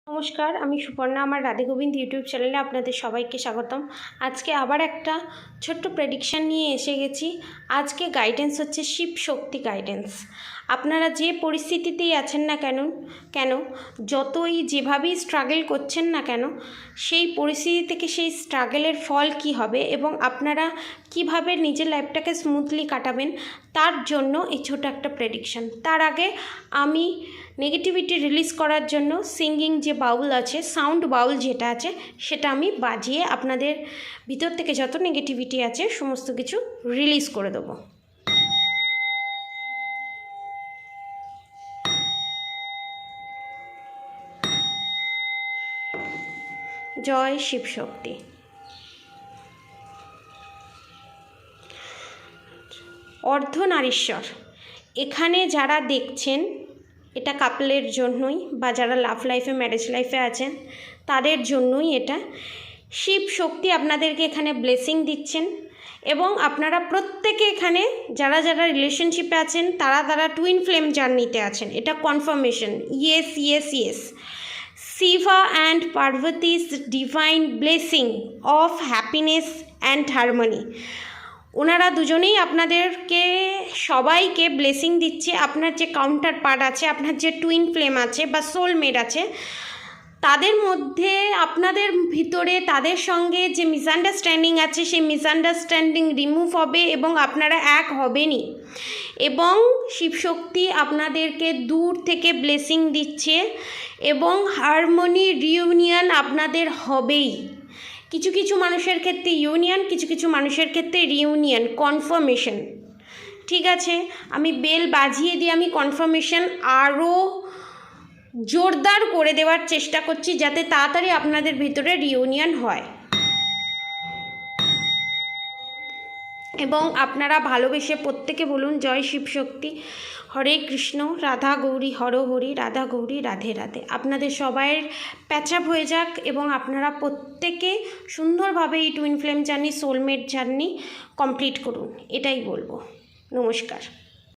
নমস্কার, আমি সুপর্ণা। আমার রাধে গোবিন্দ ইউটিউব চ্যানেলে আপনাদের সবাইকে স্বাগতম। আজকে আবার একটা ছোট্ট প্রেডিকশান নিয়ে এসে গেছি। আজকে গাইডেন্স হচ্ছে শিব শক্তি গাইডেন্স। আপনারা যে পরিস্থিতিতেই আছেন না কেন যতই যেভাবেই স্ট্রাগল করছেন না কেন, সেই পরিস্থিতি থেকে সেই স্ট্রাগলের ফল কি হবে এবং আপনারা কিভাবে নিজের লাইফটাকে স্মুথলি কাটাবেন, তার জন্য এই ছোট একটা প্রেডিকশান। তার আগে আমি নেগেটিভিটি রিলিজ করার জন্য সিঙ্গিং যে বাউল আছে, সাউন্ড বাউল যেটা আছে, সেটা আমি বাজিয়ে আপনাদের ভিতর থেকে যত নেগেটিভিটি আছে সমস্ত কিছু রিলিজ করে দেবো। জয় শিবশক্তি। অর্ধনারীশ্বর, এখানে যারা দেখছেন এটা কাপলের জন্যই, বা যারা লাভ লাইফে ম্যারেজ লাইফে আছেন তাদের জন্যই এটা। শিব শক্তি আপনাদেরকে এখানে ব্লেসিং দিচ্ছেন এবং আপনারা প্রত্যেকে এখানে যারা যারা রিলেশনশিপে আছেন তারা টুইন ফ্লেম জার্নিতে আছেন, এটা confirmation. Yes yes yes. Shiva and Parvati's divine blessing of happiness and harmony, ওনারা দুজনেই আপনাদেরকে সবাইকে ব্লেসিং দিচ্ছে। আপনার যে কাউন্টার পার্ট আছে, আপনার যে টুইন ফ্লেম আছে বা সোলমেট আছে, তাদের মধ্যে আপনাদের ভিতরে তাদের সঙ্গে যে মিসআন্ডারস্ট্যান্ডিং আছে সেই মিসআন্ডারস্ট্যান্ডিং রিমুভ হবে এবং আপনারা এক হবেনই। এবং শিবশক্তি আপনাদেরকে দূর থেকে ব্লেসিং দিচ্ছে এবং হারমোনি রিউনিয়ন আপনাদের হবেই। কিছু কিছু মানুষের ক্ষেত্রে ইউনিয়ন, কিছু কিছু মানুষের ক্ষেত্রে রিউনিয়ন, কনফার্মেশন। ঠিক আছে, আমি বেল বাজিয়ে দিয়ে আমি কনফার্মেশন আরও জোরদার করে দেওয়ার চেষ্টা করছি যাতে তাড়াতাড়ি আপনাদের ভিতরে রিউনিয়ন হয় এবং আপনারা ভালোবেসে প্রত্যেকে বলুন জয় শিবশক্তি, হরে কৃষ্ণ, রাধা গৌরী হর হরি, রাধা গৌরী রাধে রাধে। আপনাদের সবাইয়ের প্যাচআপ হয়ে যাক এবং আপনারা প্রত্যেকে সুন্দরভাবে এই twin flame journey, soulmate journey complete করুন, এটাই বলবো। নমস্কার।